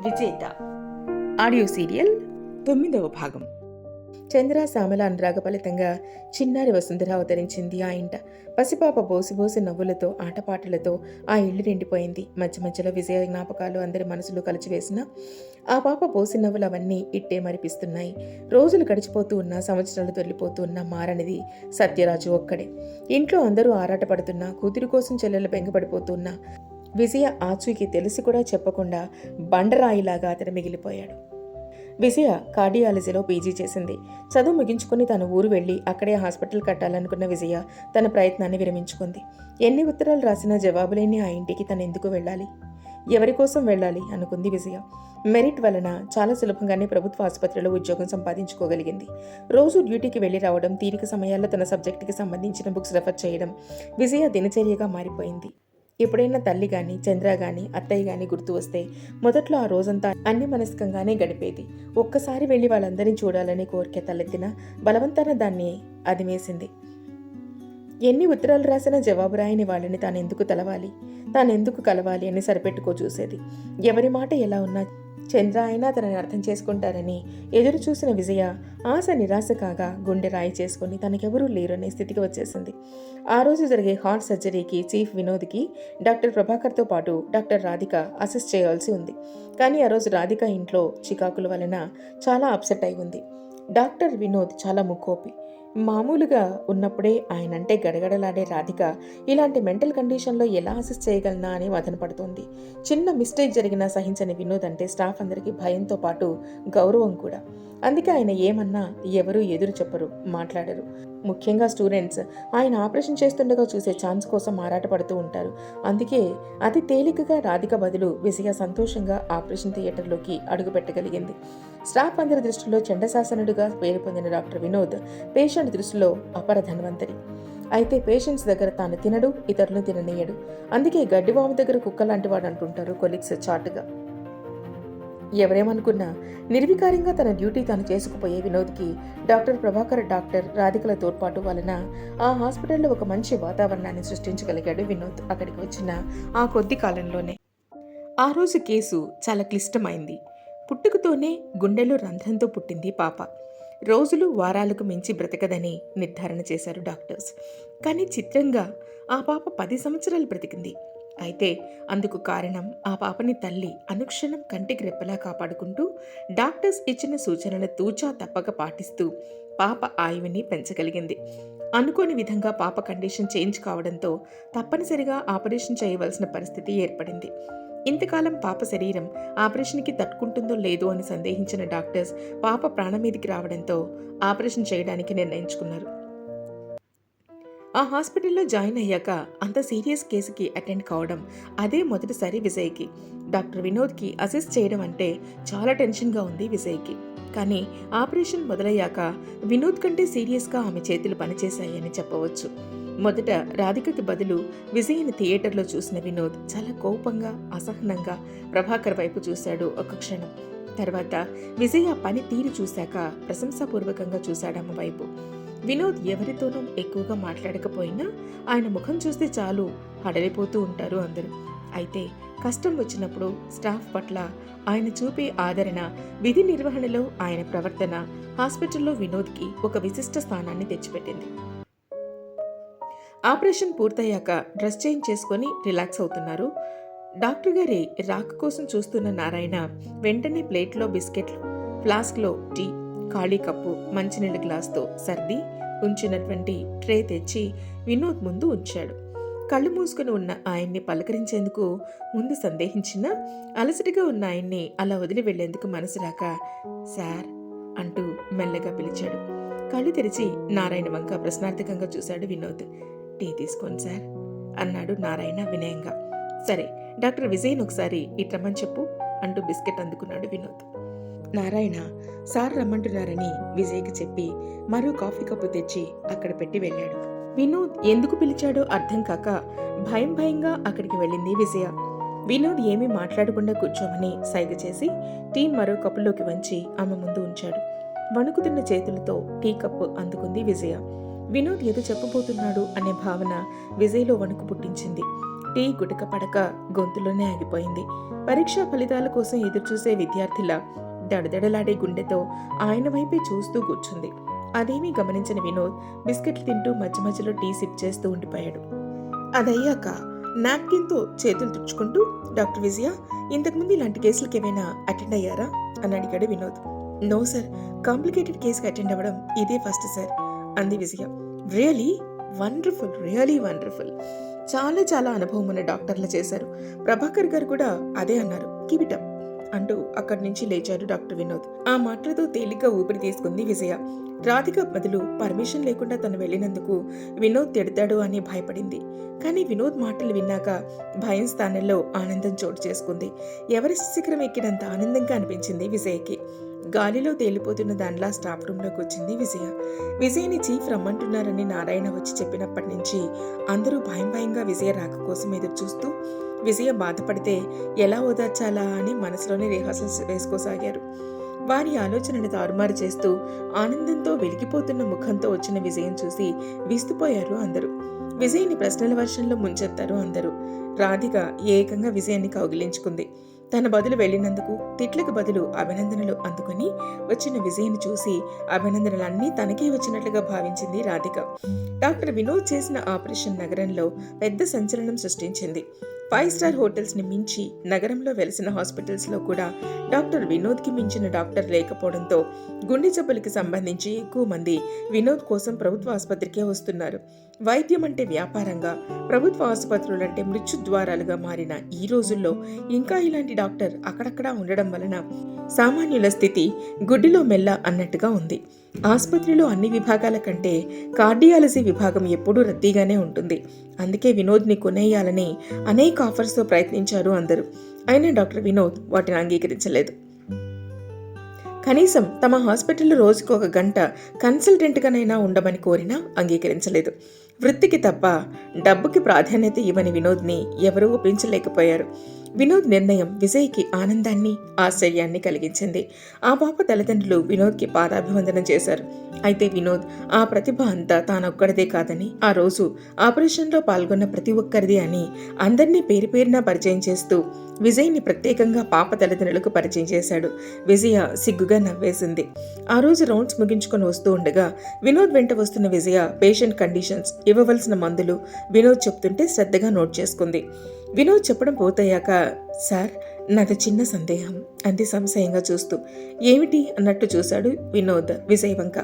విజేత audio serial 9వ భాగం. చంద్ర శ్యామల అనురాగ ఫలితంగా చిన్నారి వసుంధర అవతరించింది ఆ ఇంట. పసిపాప బోసి నవ్వులతో ఆటపాటలతో ఆ ఇల్లు నిండిపోయింది. మధ్య మధ్యలో విజయ జ్ఞాపకాలు అందరి మనసులో కలిచివేసిన ఆ పాప బోసి నవ్వులు అవన్నీ ఇట్టే మరిపిస్తున్నాయి. రోజులు గడిచిపోతూ ఉన్నా, సంవత్సరాలు తొలిపోతూ ఉన్నా మారనిది సత్యరాజు ఒక్కడే. ఇంట్లో అందరూ ఆరాటపడుతున్నా, కూతురి కోసం చెల్లెలు బెంగపడిపోతున్నా విజయ ఆచూకీ తెలిసి కూడా చెప్పకుండా బండరాయిలాగా అతను మిగిలిపోయాడు. విజయ కార్డియాలజీలో పీజీ చేసింది. చదువు ముగించుకుని తన ఊరు వెళ్లి అక్కడే హాస్పిటల్ కట్టాలనుకున్న విజయ తన ప్రయత్నాన్ని విరమించుకుంది. ఎన్ని ఉత్తరాలు రాసినా జవాబులేని ఆ ఇంటికి తను ఎందుకు వెళ్ళాలి, ఎవరి కోసం వెళ్ళాలి అనుకుంది విజయ. మెరిట్ వలన చాలా సులభంగానే ప్రభుత్వ ఆసుపత్రిలో ఉద్యోగం సంపాదించుకోగలిగింది. రోజు డ్యూటీకి వెళ్లి రావడం, తీరిక సమయాల్లో తన సబ్జెక్టుకి సంబంధించిన బుక్స్ రెఫర్ చేయడం విజయ దినచర్యగా మారిపోయింది. ఎప్పుడైనా తల్లి గాని, చంద్ర గాని, అత్తయ్య గాని గుర్తు వస్తే మొదట్లో ఆ రోజంతా అన్యమనస్కంగానే గడిపేది. ఒక్కసారి వెళ్లి వాళ్ళందరినీ చూడాలని కోరిక తలెత్తినా బలవంతాన దాన్ని అదిమేసింది. ఎన్ని ఉత్తరాలు రాసినా జవాబు రాయని వాళ్ళని తానెందుకు కలవాలి అని సరిపెట్టుకో చూసేది. ఎవరి మాట ఎలా ఉన్నా చంద్ర అయినా తనని అర్థం చేసుకుంటారని ఎదురు చూసిన విజయ ఆశ నిరాశ కాగా గుండె రాయి చేసుకుని తనకెవరూ లేరనే స్థితికి వచ్చేసింది. ఆ రోజు జరిగే హార్ట్ సర్జరీకి చీఫ్ వినోద్కి డాక్టర్ ప్రభాకర్తో పాటు డాక్టర్ రాధిక అసిస్ట్ చేయాల్సి ఉంది. కానీ ఆ రోజు రాధిక ఇంట్లో చికాకుల వలన చాలా అప్సెట్ అయి ఉంది. డాక్టర్ వినోద్ చాలా ముక్కోపి. మామూలుగా ఉన్నప్పుడే ఆయనంటే గడగడలాడే రాధిక ఇలాంటి మెంటల్ కండిషన్లో ఎలా అసిస్ట్ చేయగలనా అని మదన పడుతోంది. చిన్న మిస్టేక్ జరిగినా సహించని వినోద్ అంటే స్టాఫ్ అందరికీ భయంతో పాటు గౌరవం కూడా. అందుకే ఆయన ఏమన్నా ఎవరూ ఎదురు చెప్పరు, మాట్లాడరు. ముఖ్యంగా స్టూడెంట్స్ ఆయన ఆపరేషన్ చేస్తుండగా చూసే ఛాన్స్ కోసం ఆరాటపడుతూ ఉంటారు. అందుకే అతి తేలికగా రాధిక బదులు విజయ సంతోషంగా ఆపరేషన్ థియేటర్లోకి అడుగుపెట్టగలిగింది. స్టాఫ్ అందరి దృష్టిలో చండశాసనుడిగా పేరు పొందిన డాక్టర్ వినోద్ పేషెంట్ దృష్టిలో అపర ధన్వంతరి. అయితే పేషెంట్స్ దగ్గర తాను తినడు, ఇతరులను తిననీయడు. అందుకే గడ్డివాము దగ్గర కుక్క లాంటి వాడు అంటుంటారు కొలీగ్స్ చాటుగా. ఎవరేమనుకున్నా నిర్వికారంగా తన డ్యూటీ తాను చేసుకుపోయే వినోద్కి డాక్టర్ ప్రభాకర్, డాక్టర్ రాధికల తోడ్పాటు వలన ఆ హాస్పిటల్లో ఒక మంచి వాతావరణాన్ని సృష్టించగలిగాడు వినోద్. అక్కడికి వచ్చిన ఆ కొద్ది కాలంలోనే ఆ రోజు కేసు చాలా క్లిష్టమైంది. పుట్టుకతోనే గుండెలో రంధ్రంతో పుట్టింది పాప. రోజులు వారాలకు మించి బ్రతకదని నిర్ధారణ చేశారు డాక్టర్స్. కానీ చిత్రంగా ఆ పాప 10 సంవత్సరాలు బ్రతికింది. అయితే అందుకు కారణం ఆ పాపని తల్లి అనుక్షణం కంటికి రెప్పలా కాపాడుకుంటూ డాక్టర్స్ ఇచ్చిన సూచనలు తూచా తప్పక పాటిస్తూ పాప ఆయువుని పెంచగలిగింది. అనుకోని విధంగా పాప కండిషన్ చేంజ్ కావడంతో తప్పనిసరిగా ఆపరేషన్ చేయవలసిన పరిస్థితి ఏర్పడింది. ఇంతకాలం పాప శరీరం ఆపరేషన్కి తట్టుకుంటుందో లేదో అని సందేహించిన డాక్టర్స్ పాప ప్రాణమీదికి రావడంతో ఆపరేషన్ చేయడానికి నిర్ణయించుకున్నారు. ఆ హాస్పిటల్లో జాయిన్ అయ్యాక అంత సీరియస్ కేసుకి అటెండ్ కావడం అదే మొదటిసారి విజయ్కి. డాక్టర్ వినోద్కి అసిస్ట్ చేయడం అంటే చాలా టెన్షన్గా ఉంది విజయ్కి. కానీ ఆపరేషన్ మొదలయ్యాక వినోద్ కంటే సీరియస్గా ఆమె చేతులు పనిచేశాయని చెప్పవచ్చు. మొదట రాధికకి బదులు విజయ్ని థియేటర్లో చూసిన వినోద్ చాలా కోపంగా, అసహనంగా ప్రభాకర్ వైపు చూశాడు ఒక క్షణం. తర్వాత విజయ్ ఆ పని తీరు చూశాక ప్రశంసాపూర్వకంగా చూశాడమ్మ వైపు. వినోద్ ఎవరితోనూ ఎక్కువగా మాట్లాడకపోయినా ఆయన ముఖం చూస్తే చాలు హడలిపోతూ ఉంటారు అందరూ. అయితే కష్టం వచ్చినప్పుడు స్టాఫ్ పట్ల ఆయన చూపే ఆదరణ, విధి నిర్వహణలో ఆయన ప్రవర్తన హాస్పిటల్లో వినోద్కి ఒక విశిష్ట స్థానాన్ని తెచ్చిపెట్టింది. ఆపరేషన్ పూర్తయ్యాక డ్రెస్ చేంజ్ చేసుకొని రిలాక్స్ అవుతున్నారు. డాక్టర్ గారి రాక కోసం చూస్తున్న నారాయణ వెంటనే ప్లేట్లో బిస్కెట్లు, ఫ్లాస్క్లో టీ, ఖాళీ కప్పు, మంచినీళ్ళ గ్లాస్తో సర్ది ఉంచినటువంటి ట్రే తెచ్చి వినోద్ ముందు ఉంచాడు. కళ్ళు మూసుకుని ఉన్న ఆయన్ని పలకరించేందుకు ముందు సందేహించినా అలసటగా ఉన్న ఆయన్ని అలా వదిలి వెళ్లేందుకు మనసు రాక సార్ అంటూ మెల్లగా పిలిచాడు. కళ్ళు తెరిచి నారాయణ వంక ప్రశ్నార్థకంగా చూశాడు వినోద్. టీ తీసుకోండి సార్ అన్నాడు నారాయణ వినయంగా. సరే, డాక్టర్ విజయ్ని ఒకసారి ఇట్రమ్మని చెప్పు అంటూ బిస్కెట్ అందుకున్నాడు వినోద్. నారాయణ సార్ రమ్మంటున్నారని విజయ్కి చెప్పి మరో కాఫీ కప్పు తెచ్చి అక్కడ పెట్టి వెళ్ళాడు. వినోద్ ఎందుకు పిలిచాడో అర్థం కాక భయంగా అక్కడికి వెళ్ళింది విజయ. వినోద్ ఏమీ మాట్లాడకుండా కూర్చోమని సైగ చేసి టీ మరో కప్పులోకి వంచి ఆమె ముందు ఉంచాడు. వణుకుతున్న చేతులతో టీ కప్పు అందుకుంది విజయ. వినోద్ ఏదో చెప్పబోతున్నాడు అనే భావన విజయ్లో వణుకు పుట్టించింది. టీ గుటక పడక గొంతులోనే ఆగిపోయింది. పరీక్షా ఫలితాల కోసం ఎదురుచూసే విద్యార్థిలా దడదడలాడే గుండెతో ఆయన వైపే చూస్తూ కూర్చుంది. అదేమీ గమనించిన వినోద్ బిస్కెట్లు తింటూ మధ్య మధ్యలో టీ సిప్ చేస్తూ ఉండిపోయాడు. అదయ్యాక నాప్కిన్తో చేతులు తుడుచుకుంటూ, డాక్టర్ విజయ, ఇంతకుముందు ఇలాంటి కేసులకి ఏమైనా అటెండ్ అయ్యారా అని అడిగాడు వినోద్. నో సార్, కాంప్లికేటెడ్ కేసుకి అటెండ్ అవ్వడం ఇదే ఫస్ట్ సార్ అంది Vijaya. Really wonderful, really wonderful. చాలా చాలా అనుభవం ఉన్న డాక్టర్లు చేశారు. ప్రభాకర్ గారు కూడా అదే అన్నారు. కీప్ ఇట్ అప్ అంటూ అక్కడి నుంచి లేచాడు డాక్టర్ వినోద్. ఆ మాటలతో తేలిగ్గా ఊపిరి తీసుకుంది విజయ. రాధిక బదులు పర్మిషన్ లేకుండా తను వెళ్ళినందుకు వినోద్ తిడతాడు అని భయపడింది. కానీ వినోద్ మాటలు విన్నాక భయం స్థానంలో ఆనందం చోటు చేసుకుంది. ఎవరెస్ట్ శిఖరం ఎక్కినంత ఆనందంగా అనిపించింది విజయకి. గాలిలో తేలిపోతున్న దానిలా స్టాఫ్ రూమ్లోకి వచ్చింది విజయ. విజయని చీఫ్ రమ్మంటున్నారని నారాయణ వచ్చి చెప్పినప్పటి నుంచి అందరూ భయం భయంగా విజయ రాక కోసం ఎదురు చూస్తూ, విజయ బాధపడితే ఎలా ఓదార్చాలా అని మనసులోనే రిహార్సల్స్ వేసుకోసాగారు. వారి ఆలోచనను తారుమారు చేస్తూ ఆనందంతో వెలిగిపోతున్న ముఖంతో వచ్చిన విజయం చూసి విస్తుపోయారు అందరూ. విజయ్ని ప్రశ్నల వర్షంలో ముంచెత్తారు అందరూ. రాధిక ఏకంగా విజయాన్ని కౌగిలించుకుంది. తన బదులు వెళ్ళినందుకు తిట్లకు బదులు అభినందనలు అందుకుని వచ్చిన విజయ్ని చూసి అభినందనలన్నీ తనకే వచ్చినట్లుగా భావించింది రాధిక. డాక్టర్ వినోద్ చేసిన ఆపరేషన్ నగరంలో పెద్ద సంచలనం సృష్టించింది. 5 స్టార్ హోటల్స్ ని మించి నగరంలో వెలిసిన హాస్పిటల్స్ లో కూడా డాక్టర్ వినోద్ కి మించిన డాక్టర్ లేకపోవడంతో గుండె జబ్బులకి సంబంధించి ఎక్కువ మంది వినోద్ కోసం ప్రభుత్వ ఆసుపత్రికే వస్తున్నారు. వైద్యం అంటే వ్యాపారంగా, ప్రభుత్వ ఆసుపత్రులంటే మృత్యుద్వారాలుగా మారిన ఈ రోజుల్లో ఇంకా ఇలాంటి డాక్టర్ అక్కడక్కడా ఉండడం వలన సామాన్యుల స్థితి గుడ్డిలో మెల్ల అన్నట్టుగా ఉంది. ఆసుపత్రిలో అన్ని విభాగాల కంటే కార్డియాలజీ విభాగం ఎప్పుడూ రద్దీగానే ఉంటుంది. అందుకే వినోద్ని కొనేయాలని అనేక ఆఫర్స్తో ప్రయత్నించారు అందరూ. అయినా డాక్టర్ వినోద్ వాటిని అంగీకరించలేదు. కనీసం తమ హాస్పిటల్లో రోజుకు 1 గంట కన్సల్టెంట్గానైనా ఉండమని కోరినా అంగీకరించలేదు. వృత్తికి తప్ప డబ్బుకి ప్రాధాన్యత ఇవ్వని వినోద్ని ఎవరూ ఒప్పించలేకపోయారు. వినోద్ నిర్ణయం విజయ్కి ఆనందాన్ని, ఆశ్చర్యాన్ని కలిగించింది. ఆ పాప తల్లిదండ్రులు వినోద్కి పాదాభివందనం చేశారు. అయితే వినోద్ ఆ ప్రతిభ అంతా తానొక్కడిదే కాదని, ఆ రోజు ఆపరేషన్లో పాల్గొన్న ప్రతి ఒక్కరిది అని అందరినీ పేరు పేరున పరిచయం చేస్తూ విజయ్ని ప్రత్యేకంగా పాప తల్లిదండ్రులకు పరిచయం చేశాడు. విజయ సిగ్గుగా నవ్వేసింది. ఆ రోజు రౌండ్స్ ముగించుకొని వస్తూ ఉండగా వినోద్ వెంట వస్తున్న విజయ పేషెంట్ కండిషన్స్, ఇవ్వవలసిన మందులు వినోద్ చెప్తుంటే శ్రద్ధగా నోట్ చేసుకుంది. వినోద్ చెప్పడం పూర్తయ్యాక, సార్, నాది చిన్న సందేహం అంది సంశయంగా చూస్తూ. ఏమిటి అన్నట్టు చూశాడు వినోద్ విజయ్ వంక.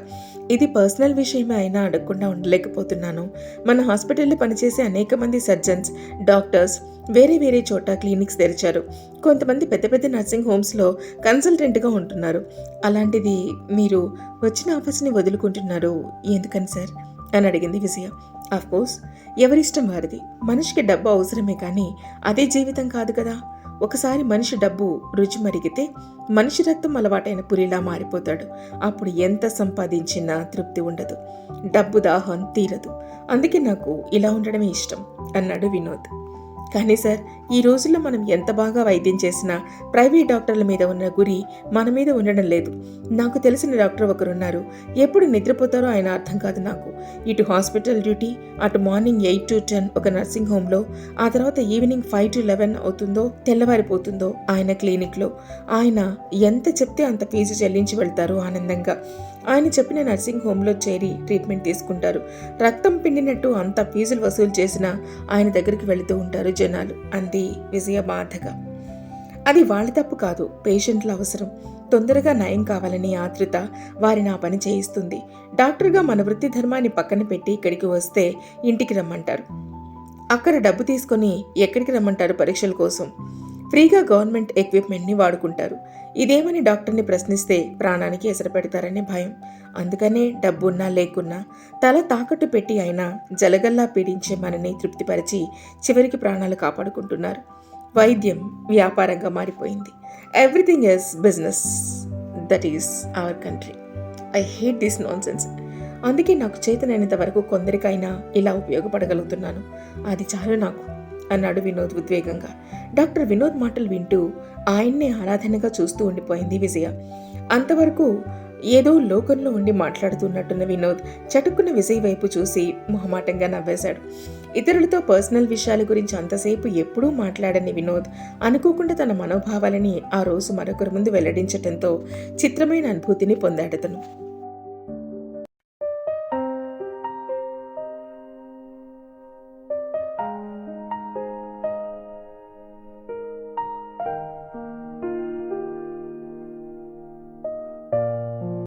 ఇది పర్సనల్ విషయమే అయినా అడగకుండా ఉండలేకపోతున్నాను. మన హాస్పిటల్లో పనిచేసే అనేక మంది సర్జన్స్, డాక్టర్స్ వేరే వేరే చోట క్లినిక్స్ తెరిచారు. కొంతమంది పెద్ద పెద్ద నర్సింగ్ హోమ్స్లో కన్సల్టెంట్గా ఉంటున్నారు. అలాంటిది మీరు వచ్చిన ఆఫర్స్ని వదులుకుంటున్నారు ఎందుకని సార్ అని అడిగింది విజయ. ఆఫ్కోర్స్, ఎవరిష్టం వారిది. మనిషికి డబ్బు అవసరమే కానీ అదే జీవితం కాదు కదా. ఒకసారి మనిషి డబ్బు రుచి మరిగితే మనిషి రక్తం అలవాటైన పులిలా మారిపోతాడు. అప్పుడు ఎంత సంపాదించినా తృప్తి ఉండదు, డబ్బు దాహం తీరదు. అందుకే నాకు ఇలా ఉండడమే ఇష్టం అన్నాడు వినోద్. కానీ సార్, ఈ రోజుల్లో మనం ఎంత బాగా వైద్యం చేసినా ప్రైవేట్ డాక్టర్ల మీద ఉన్న గురి మన మీద ఉండడం లేదు. నాకు తెలిసిన డాక్టర్ ఒకరున్నారు. ఎప్పుడు నిద్రపోతారో ఆయన అర్థం కాదు నాకు. ఇటు హాస్పిటల్ డ్యూటీ, అటు మార్నింగ్ 8 to 10 ఒక నర్సింగ్ హోమ్లో, ఆ తర్వాత ఈవినింగ్ 5 to 11 అవుతుందో తెల్లవారిపోతుందో ఆయన క్లినిక్లో. ఆయన ఎంత చెప్తే అంత ఫీజు చెల్లించి వెళ్తారు ఆనందంగా. ఆయన చెప్పిన నర్సింగ్ హోమ్లో చేరి ట్రీట్మెంట్ తీసుకుంటారు. రక్తం పిండినట్టు అంత ఫీజులు వసూలు చేసినా ఆయన దగ్గరికి వెళుతూ ఉంటారు జనాలు అంది విజయ బాధగా. అది వాళ్ళ తప్పు కాదు, పేషెంట్ల అవసరం. తొందరగా నయం కావాలని ఆతృత వారిని ఆ పని చేయిస్తుంది. డాక్టర్గా మన వృత్తి ధర్మాన్ని పక్కన పెట్టి ఇక్కడికి వస్తే ఇంటికి రమ్మంటారు. అక్కడ డబ్బు తీసుకొని ఎక్కడికి రమ్మంటారు పరీక్షల కోసం? ఫ్రీగా గవర్నమెంట్ ఎక్విప్మెంట్ని వాడుకుంటారు. ఇదేమని డాక్టర్ని ప్రశ్నిస్తే ప్రాణానికి ఎసరు పెడతారనే భయం. అందుకనే డబ్బున్నా లేకున్నా తల తాకట్టు పెట్టి అయినా జలగల్లా పీడించే మనని తృప్తిపరిచి చివరికి ప్రాణాలు కాపాడుకుంటున్నారు. వైద్యం వ్యాపారంగా మారిపోయింది. Everything is business. That is our country. I hate this non sense. అందుకే నాకు చేతనైనంత వరకు కొందరికైనా ఇలా ఉపయోగపడగలుగుతున్నాను. అది చాలు నాకు అన్నాడు వినోద్ ఉద్వేగంగా. డాక్టర్ వినోద్ మాటలు వింటూ ఆయన్నే ఆరాధనగా చూస్తూ ఉండిపోయింది విజయ. అంతవరకు ఏదో లోకంలో ఉండి మాట్లాడుతున్నట్టున్న వినోద్ చటుక్కున్న విజయ్ వైపు చూసి మొహమాటంగా నవ్వేశాడు. ఇతరులతో పర్సనల్ విషయాల గురించి అంతసేపు ఎప్పుడూ మాట్లాడని వినోద్ అనుకోకుండా తన మనోభావాలని ఆ రోజు మరొకరి ముందు వెల్లడించటంతో చిత్రమైన అనుభూతిని పొందాడతను.